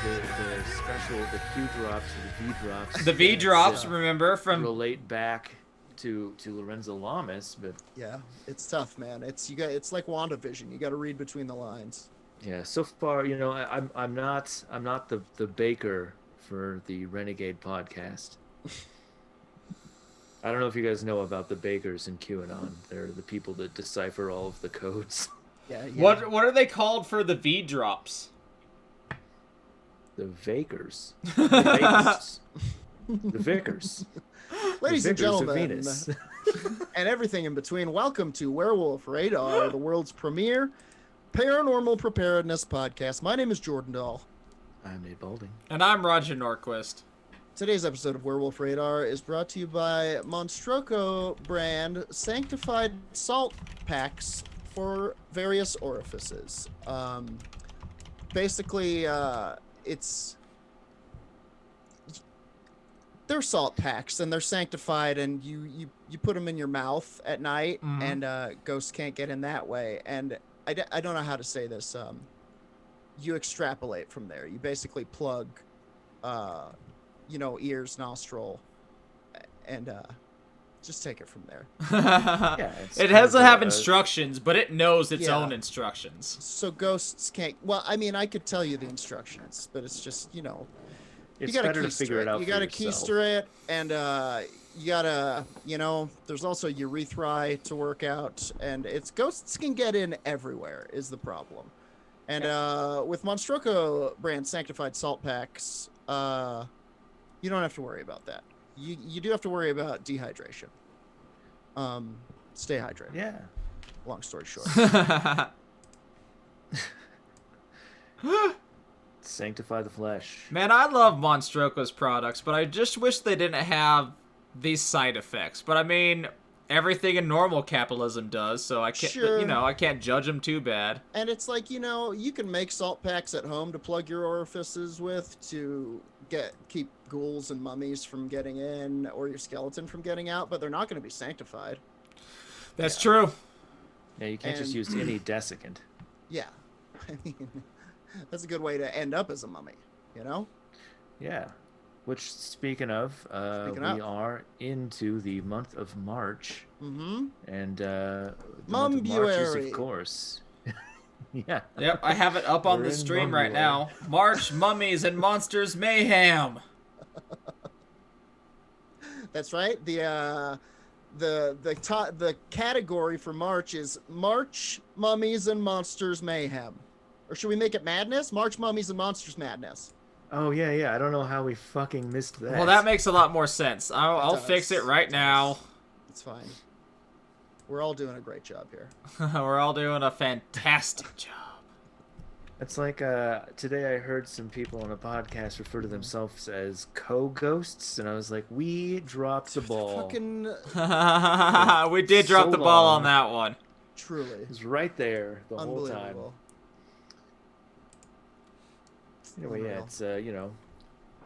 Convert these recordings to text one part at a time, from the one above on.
the special, the Q drops, or the V drops. The V drops, remember, from relate back to Lorenzo Lamas, but yeah, it's tough, man. It's like WandaVision. You got to read between the lines. yeah. So far, I'm not the baker for the Renegade podcast. I don't know if you guys know about the bakers in QAnon. They're the people that decipher all of the codes. Yeah. What are they called for the V drops? The Vakers. The Vakers. The Vickers. Ladies the and Vickers of gentlemen, Venus. and everything in between, welcome to Werewolf Radar, the world's premier Paranormal Preparedness podcast. My name is Jordan Dahl. I'm Nate Balding. And I'm Roger Norquist. Today's episode of Werewolf Radar is brought to you by Monstroco brand sanctified salt packs for various orifices. Basically, they're salt packs and they're sanctified, and you put them in your mouth at night, and ghosts can't get in that way. And I don't know how to say this. You extrapolate from there. You basically plug, ears, nostril, and just take it from there. Yeah, it doesn't have instructions, but it knows its own instructions. So ghosts can't. Well, I mean, I could tell you the instructions, but it's just, It's you gotta better to figure it out. You for gotta yourself. keister it, and you gotta, there's also urethri to work out, and ghosts can get in everywhere is the problem. And with Monstroco brand sanctified salt packs, you don't have to worry about that. You do have to worry about dehydration. Stay hydrated. Yeah. Long story short. Sanctify the flesh. Man, I love Monstroco's products, but I just wish they didn't have these side effects. But I mean, everything in normal capitalism does, so I can't, I can't judge them too bad. And it's like, you can make salt packs at home to plug your orifices with to keep ghouls and mummies from getting in, or your skeleton from getting out, but they're not going to be sanctified. That's true. Yeah, you can't just use any desiccant. Yeah. I mean, that's a good way to end up as a mummy, Yeah. Which, speaking of, we are into the month of March. Mm-hmm. And the month of March is, of course... yeah. Yep, I have it up on the stream right now. March, Mummies, and Monsters Mayhem. That's right. The category for March is March, Mummies, and Monsters Mayhem. Or should we make it Madness? March, Mummies, and Monsters Madness. Oh, yeah. I don't know how we fucking missed that. Well, that makes a lot more sense. I'll fix it right now. It's fine. We're all doing a great job here. We're all doing a fantastic job. It's like, today I heard some people on a podcast refer to themselves as co-ghosts, and I was like, we dropped the ball. We did drop the ball on that one. Truly. It was right there the whole time. Anyway, yeah, it's,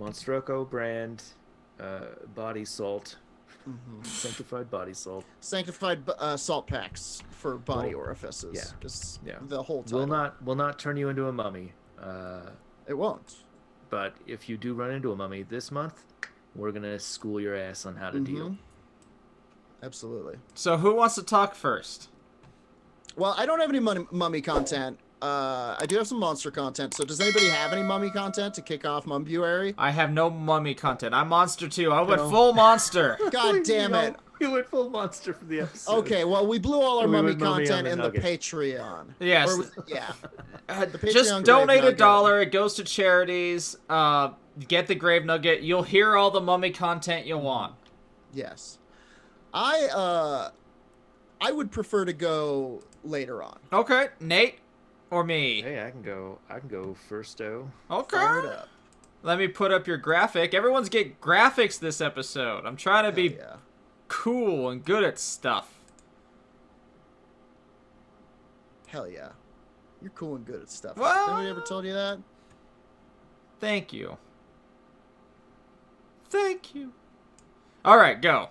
Monstroco brand body salt. Mm-hmm. Sanctified body salt. Sanctified salt packs for body orifices. Yeah. The whole time. Will not turn you into a mummy. It won't. But if you do run into a mummy this month, we're going to school your ass on how to deal. Absolutely. So who wants to talk first? Well, I don't have any mummy content. I do have some monster content. So does anybody have any mummy content to kick off Mumbuary? I have no mummy content. I'm monster too. I went full monster. God damn it. We went full monster for the episode. Okay, well, we blew all our mummy content in the nugget. Patreon. Yes. Yeah. Just donate $1. It goes to charities. Get the grave nugget. You'll hear all the mummy content you want. Yes. I would prefer to go later on. Okay, Nate or me? Hey, I can go first-o. Okay. Fire it up. Let me put up your graphic. Everyone's get graphics this episode. I'm trying to be cool and good at stuff. Hell yeah. You're cool and good at stuff. Well, Has anybody ever told you that? Thank you. Thank you. All right, go.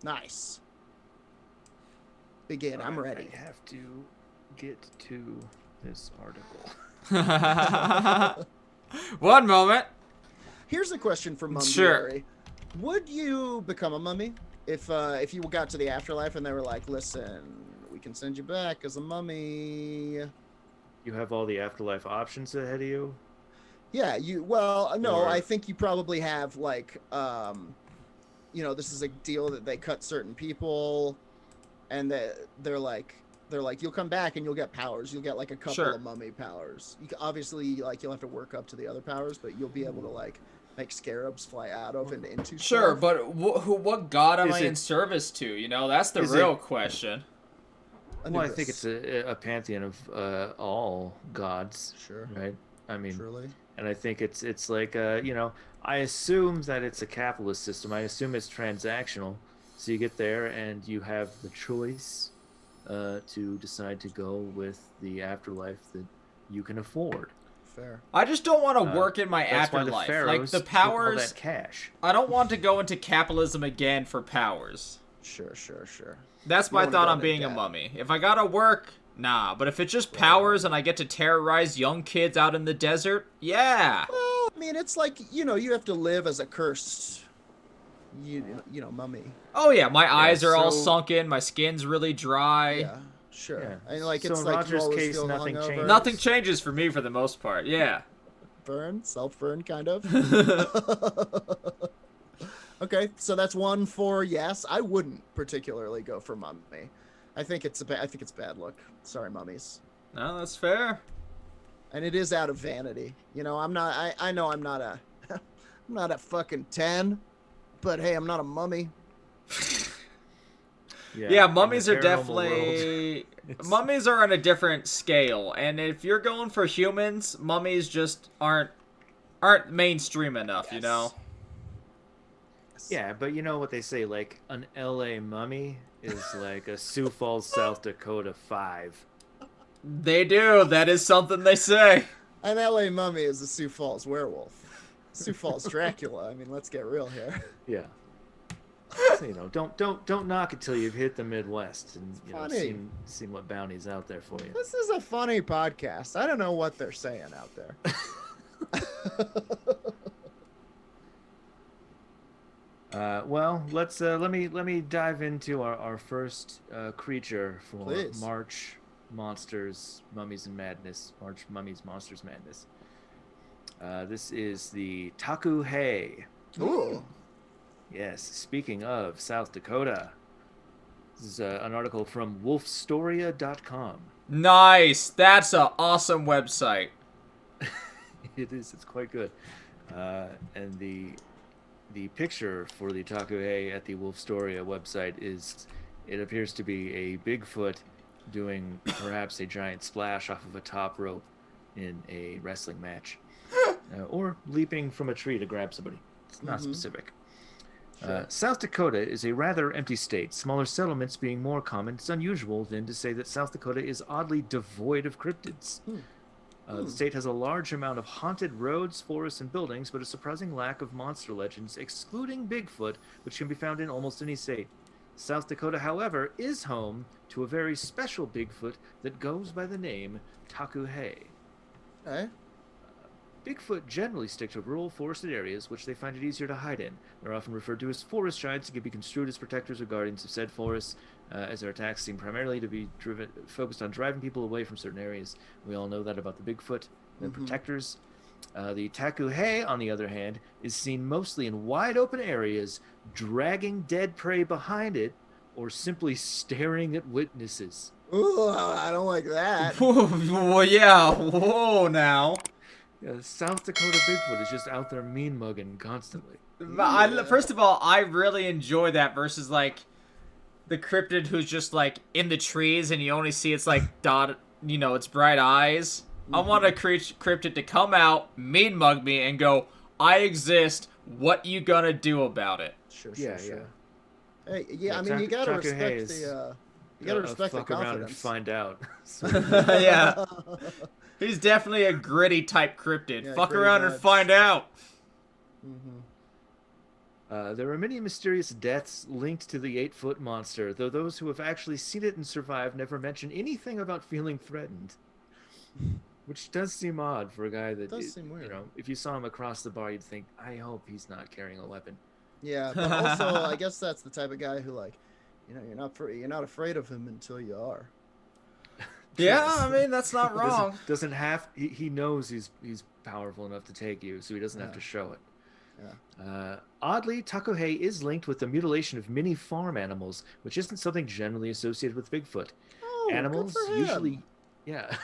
Nice. Begin. I'm ready. I have to get to this article. One moment. Here's a question from Mum Sure. Diary. Would you become a mummy if you got to the afterlife and they were like, listen, we can send you back as a mummy? You have all the afterlife options ahead of you. Yeah, no, Or- I think you probably have like this is a deal that they cut certain people and they're like you'll come back and you'll get powers. You'll get like a couple Sure. of mummy powers. Obviously like you'll have to work up to the other powers, but you'll be able to like make scarabs fly out of and into Sure, stuff. but what god am Is I it- in service to? You know, that's the is real it- question. Well, I think it's a pantheon of all gods, Sure. right? I mean, Truly. and I think it's like I assume that it's a capitalist system. I assume it's transactional. So you get there and you have the choice to decide to go with the afterlife that you can afford. Fair. I just don't want to work in my That's why the afterlife. Like pharaohs the took all powers. that cash. I don't want to go into capitalism again for powers. Sure. That's You my wanna thought go on into being a debt. mummy. If I gotta work, nah. But if it's just powers and I get to terrorize young kids out in the desert, yeah. Well, I mean, it's like, you have to live as a cursed, mummy. Oh yeah, my eyes are all so- sunken, my skin's really dry. Yeah, sure. Yeah. And like, So it's in like Roger's you always case, feel nothing hungover. changes. Nothing changes for me for the most part. Yeah. Self-burn, kind of. Okay, so that's one for yes. I wouldn't particularly go for mummy. I think it's bad luck. Sorry, mummies. No, that's fair. And it is out of vanity. I'm not. I know I'm not a. I'm not a fucking 10, but hey, I'm not a mummy. Yeah, in the mummies are paranormal definitely world, mummies are on a different scale, and if you're going for humans, mummies just aren't mainstream enough, you know. Yeah, but you know what they say, like an LA mummy is like a Sioux Falls, South Dakota 5. They do. That is something they say. An LA mummy is a Sioux Falls werewolf. Sioux Falls Dracula. I mean, let's get real here. Yeah. So, don't knock it till you've hit the Midwest and Funny. seen what bounty's out there for you. This is a funny podcast. I don't know what they're saying out there. Well, let me dive into our first creature for Please. March Monsters, Mummies and Madness. March Mummies, Monsters, Madness. This is the Taku-hei. Ooh. Yes, speaking of South Dakota, this is an article from wolfstoria.com. Nice. That's an awesome website. It is, it's quite good. And the picture for the Taku-hei at the Wolfstoria website it appears to be a Bigfoot doing perhaps a giant splash off of a top rope in a wrestling match. Or leaping from a tree to grab somebody. It's not specific. Sure. South Dakota is a rather empty state, smaller settlements being more common. It's unusual, then, to say that South Dakota is oddly devoid of cryptids. The state has a large amount of haunted roads, forests, and buildings, but a surprising lack of monster legends, excluding Bigfoot, which can be found in almost any state. South Dakota, however, is home to a very special Bigfoot that goes by the name Taku-hei. Okay. Bigfoot generally stick to rural forested areas, which they find it easier to hide in. They're often referred to as forest giants and can be construed as protectors or guardians of said forests, as their attacks seem primarily to be focused on driving people away from certain areas. We all know that about the Bigfoot, the protectors. The Taku-hei, on the other hand, is seen mostly in wide open areas, dragging dead prey behind it, or simply staring at witnesses. Ooh, I don't like that. Well, yeah. Whoa, now. Yeah, South Dakota Bigfoot is just out there mean mugging constantly. First of all, I really enjoy that versus like the cryptid who's just like in the trees and you only see its like dot, its bright eyes. I want a cryptid to come out, mean mug me, and go, "I exist. What you gonna do about it?" Sure. Yeah. Hey, yeah, Yeah, I mean, you gotta Taku-hei respect is, you gotta respect the fuck around and confidence. find out. Yeah. He's definitely a gritty type cryptid. Yeah, Fuck gritty around and vibes. find out. There are many mysterious deaths linked to the 8-foot monster, though those who have actually seen it and survived never mention anything about feeling threatened. Which does seem odd for a guy that, It does seem weird. if you saw him across the bar, you'd think, I hope he's not carrying a weapon. Yeah, but also I guess that's the type of guy who like, you're not afraid of him until you are. Yeah, I mean that's not wrong. Doesn't have he knows he's powerful enough to take you, so he doesn't have to show it. Yeah. Oddly, Takuhei is linked with the mutilation of many farm animals, which isn't something generally associated with Bigfoot. Oh, Animals good for him. usually, yeah.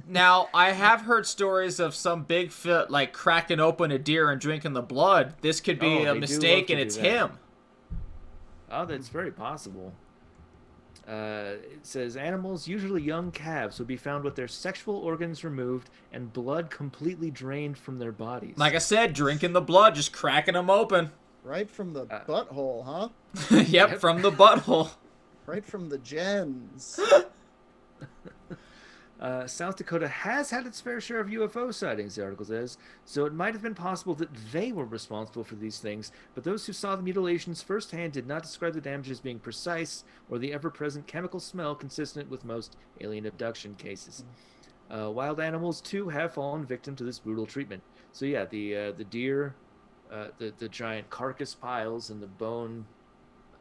Now, I have heard stories of some Bigfoot like cracking open a deer and drinking the blood. This could be Oh, a they do mistake love to and do it's that. him. Oh, that's very possible. It says animals, usually young calves, would be found with their sexual organs removed and blood completely drained from their bodies. Like I said, drinking the blood, just cracking them open. Right from the butthole, huh? Yep, from the butthole. Right from the gens. South Dakota has had its fair share of UFO sightings, the article says, so it might have been possible that they were responsible for these things, but those who saw the mutilations firsthand did not describe the damage as being precise or the ever-present chemical smell consistent with most alien abduction cases. Wild animals, too, have fallen victim to this brutal treatment. So yeah, the deer, the giant carcass piles and the bone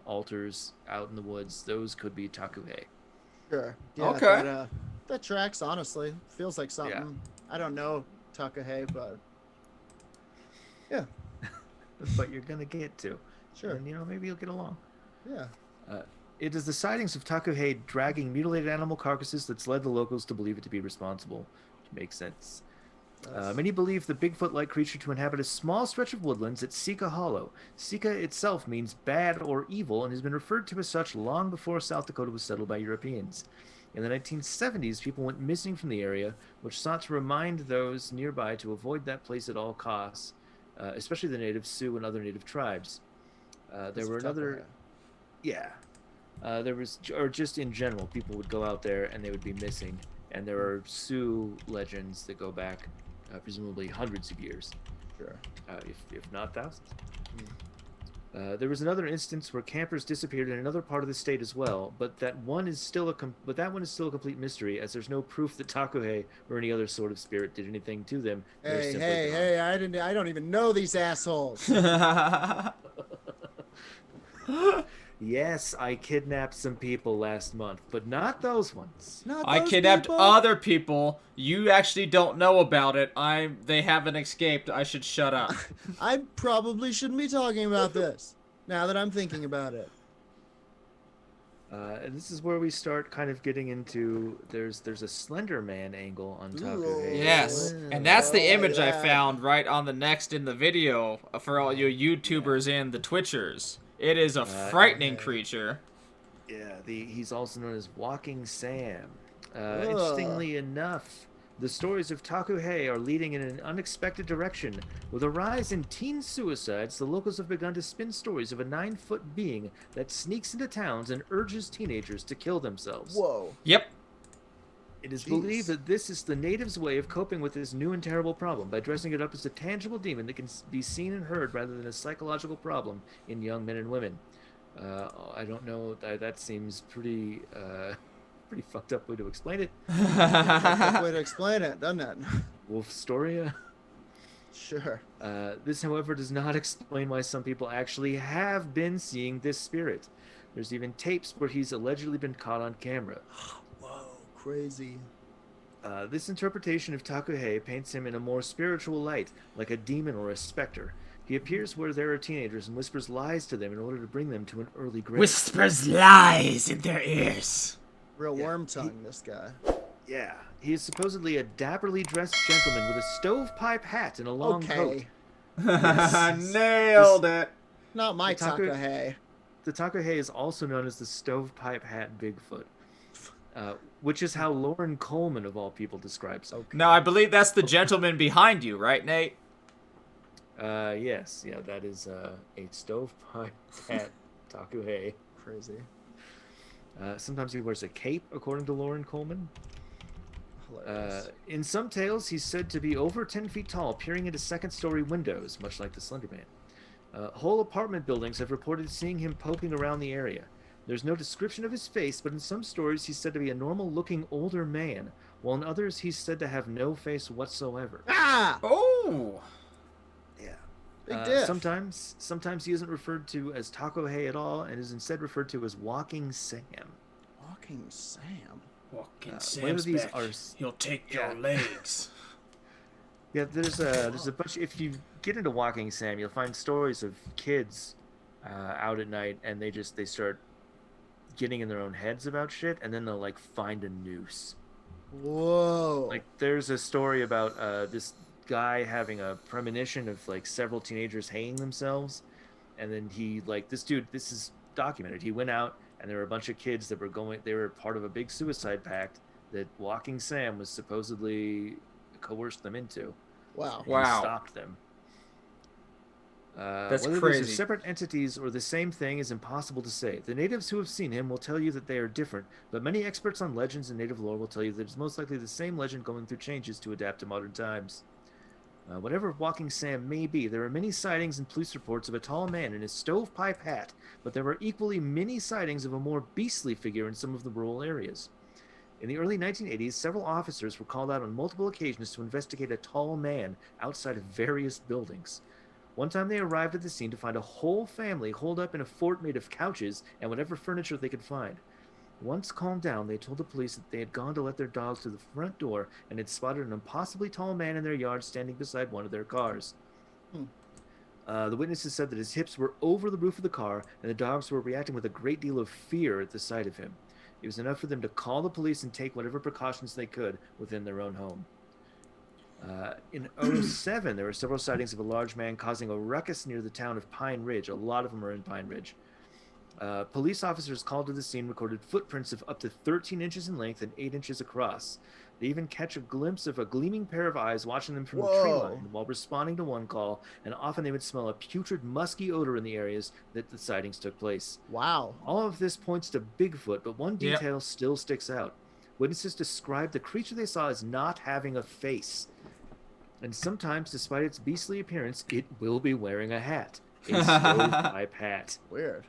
altars out in the woods, those could be Takuhei. Sure. Yeah, Okay. that tracks, honestly. Feels like something. Yeah. I don't know Takuhei, but yeah, But you're gonna get to. sure. And, maybe you'll get along. Yeah. It is the sightings of Takuhei dragging mutilated animal carcasses that's led the locals to believe it to be responsible, which makes sense. Many believe the Bigfoot-like creature to inhabit a small stretch of woodlands at Sika Hollow. Sika itself means bad or evil and has been referred to as such long before South Dakota was settled by Europeans. In the 1970s, people went missing from the area, which sought to remind those nearby to avoid that place at all costs, especially the native Sioux and other native tribes. There were another... Yeah. There was, or just in general, people would go out there and they would be missing. And there are Sioux legends that go back, presumably hundreds of years, Sure. if not thousands. There was another instance where campers disappeared in another part of the state as well, but that one is still a complete mystery, as there's no proof that Takuhei or any other sort of spirit did anything to them. They're Hey, simply hey, gone. hey! I don't even know these assholes. Yes, I kidnapped some people last month, but not those ones. Not I those kidnapped people. other people. You actually don't know about it. They haven't escaped. I should shut up. I probably shouldn't be talking about this. Now that I'm thinking about it. And this is where we start kind of getting into there's a Slender Man angle on Takuhei. Yes, and that's the image I found right on the next in the video for all you YouTubers and the Twitchers. It is a frightening creature. Yeah, he's also known as Walking Sam. Interestingly enough, the stories of Takuhei are leading in an unexpected direction. With a rise in teen suicides, the locals have begun to spin stories of a 9-foot being that sneaks into towns and urges teenagers to kill themselves. Whoa. Yep. It is believed that this is the natives' way of coping with this new and terrible problem by dressing it up as a tangible demon that can be seen and heard rather than a psychological problem in young men and women. I don't know. That seems pretty fucked up way to explain it. Good way to explain it, doesn't it? Wolf Storia. Sure. This, however, does not explain why some people actually have been seeing this spirit. There's even tapes where he's allegedly been caught on camera. Whoa, crazy. This interpretation of Takuhei paints him in a more spiritual light, like a demon or a specter. He appears where there are teenagers and whispers lies to them in order to bring them to an early grave. Whispers lies in their ears. Real worm tongue, this guy. Yeah, he is supposedly a dapperly dressed gentleman with a stovepipe hat and a long coat. Nailed it. Not my The Taku- Takuhei. The Takuhei is also known as the stovepipe hat Bigfoot, which is how Lauren Coleman, of all people, describes him. Now, I believe that's the gentleman behind you, right, Nate? Yes, yeah, that is a stovepipe hat Takuhei. Crazy. Sometimes he wears a cape, according to Lauren Coleman. Hilarious. In some tales, he's said to be over 10 feet tall, peering into second-story windows, much like the Slender Man. Whole apartment buildings have reported seeing him poking around the area. There's no description of his face, but in some stories, he's said to be a normal-looking older man, while in others he's said to have no face whatsoever. Ah! Oh. Yeah. Big diff. Sometimes he isn't referred to as Takohei at all, and is instead referred to as Walking Sam. Walking Sam. Walking Whether Sam's these back. are He'll take Yeah. your legs. Yeah, there's a bunch. If you get into Walking Sam, you'll find stories of kids out at night, and they start getting in their own heads about shit, and then they'll like find a noose. Whoa. Like there's a story about this guy having a premonition of like several teenagers hanging themselves, and then he like this dude. This is documented. He went out, and there were a bunch of kids that were going. They were part of a big suicide pact that Walking Sam was supposedly coerced them into. Wow. He Wow. stopped them. That's Whether crazy. these are separate entities or the same thing is impossible to say. The natives who have seen him will tell you that they are different, but many experts on legends and native lore will tell you that it's most likely the same legend going through changes to adapt to modern times. Whatever Walking Sam may be, there are many sightings and police reports of a tall man in a stovepipe hat, but there were equally many sightings of a more beastly figure in some of the rural areas. In the early 1980s, several officers were called out on multiple occasions to investigate a tall man outside of various buildings. One time they arrived at the scene to find a whole family holed up in a fort made of couches and whatever furniture they could find. Once calmed down, they told the police that they had gone to let their dogs through the front door and had spotted an impossibly tall man in their yard standing beside one of their cars. The witnesses said that his hips were over the roof of the car, and the dogs were reacting with a great deal of fear at the sight of him. It was enough for them to call the police and take whatever precautions they could within their own home. In 2007, there were several sightings of a large man causing a ruckus near the town of Pine Ridge. A lot of them are in Pine Ridge. Police officers called to the scene recorded footprints of up to 13 inches in length and 8 inches across. They even catch a glimpse of a gleaming pair of eyes watching them from the tree line while responding to one call, and often they would smell a putrid, musky odor in the areas that the sightings took place. Wow. All of this points to Bigfoot, but one Yep. detail still sticks out. Witnesses described the creature they saw as not having a face. And sometimes, despite its beastly appearance, it will be wearing a hat. A stovepipe hat. Weird.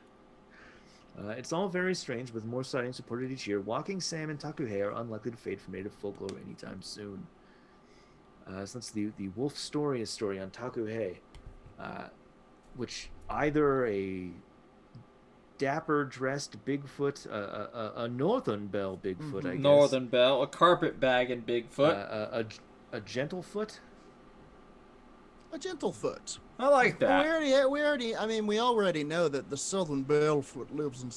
It's all very strange, with more sightings reported each year. Walking Sam and Takuhei are unlikely to fade from native folklore anytime soon. So that's the wolf story, a story on Takuhei, which either a dapper dressed Bigfoot, a northern belle Bigfoot, I guess. Northern Belle, a carpet-bagging Bigfoot. A gentlefoot. A gentlefoot. I like Well, that. we already know that the southern Bellfoot lives in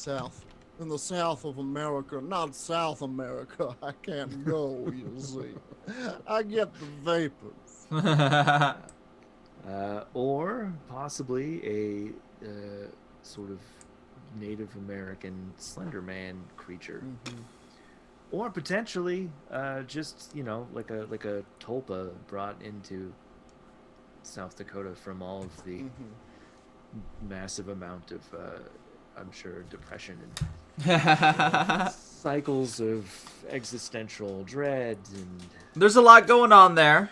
the south of America, not South America. I can't go, you see. I get the vapors. Or possibly a sort of Native American Slender Man creature. Mm-hmm. Or potentially just, like a tulpa brought into South Dakota from all of the massive amount of, I'm sure, depression and cycles of existential dread, and There's a lot going on there.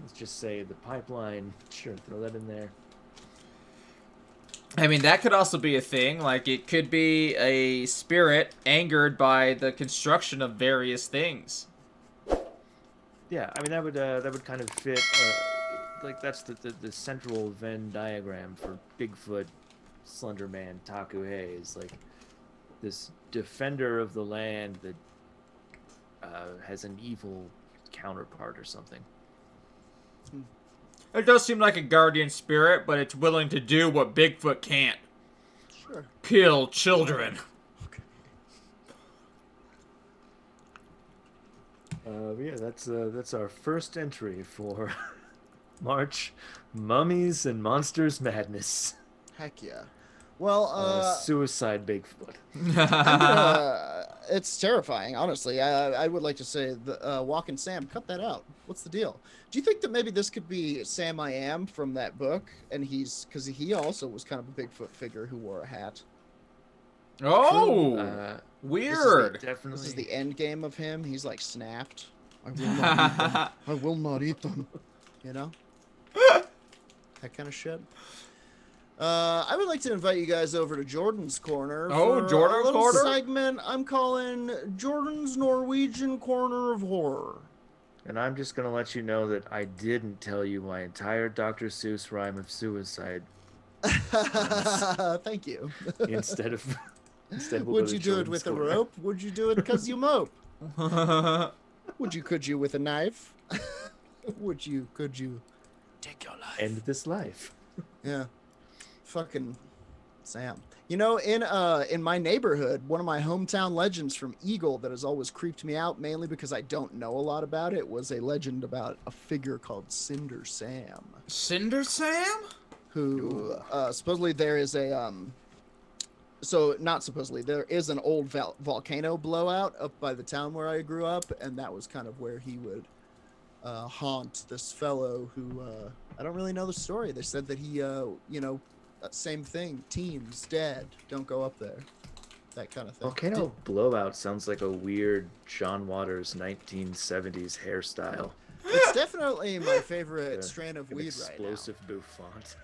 let's just say the pipeline. Sure, throw that in there. I mean, that could also be a thing. Like, it could be a spirit angered by the construction of various things. Yeah, I mean that would kind of fit. Like that's the central Venn diagram for Bigfoot, Slender Man, Takuhei is like this defender of the land that has an evil counterpart or something. It does seem like a guardian spirit, but it's willing to do what Bigfoot can't. Sure. Kill children. Yeah, that's our first entry for March, Mummies and Monsters Madness. Heck yeah. Well, Suicide Bigfoot. it's terrifying, honestly. I would like to say, the Walking Sam, cut that out. What's the deal? Do you think that maybe this could be Sam I Am from that book? And because he also was kind of a Bigfoot figure who wore a hat. Oh, weird. Definitely. This is the end game of him. He's like snapped. I will not eat them. I will not eat them. You know? That kind of shit. I would like to invite you guys over to Jordan's Corner. Oh, for Jordan's a little Corner? segment I'm calling Jordan's Norwegian Corner of Horror. And I'm just gonna let you know that I didn't tell you my entire Dr. Seuss rhyme of suicide. Thank you. Instead of Would you do it with a rope? Would you do it because you mope? Could you with a knife? Could you take your life? End this life. Yeah. Fucking Sam. You know, in my neighborhood, one of my hometown legends from Eagle that has always creeped me out, mainly because I don't know a lot about it, was a legend about a figure called Cinder Sam. Cinder Sam? Who supposedly there is a so not supposedly there is an old volcano blowout up by the town where I grew up, and that was kind of where he would haunt this fellow who I don't really know the story. They said that he same thing, teens dead, don't go up there, that kind of thing. Volcano blowout sounds like a weird John Waters 1970s hairstyle. It's definitely my favorite strain of weed right now. Explosive bouffant.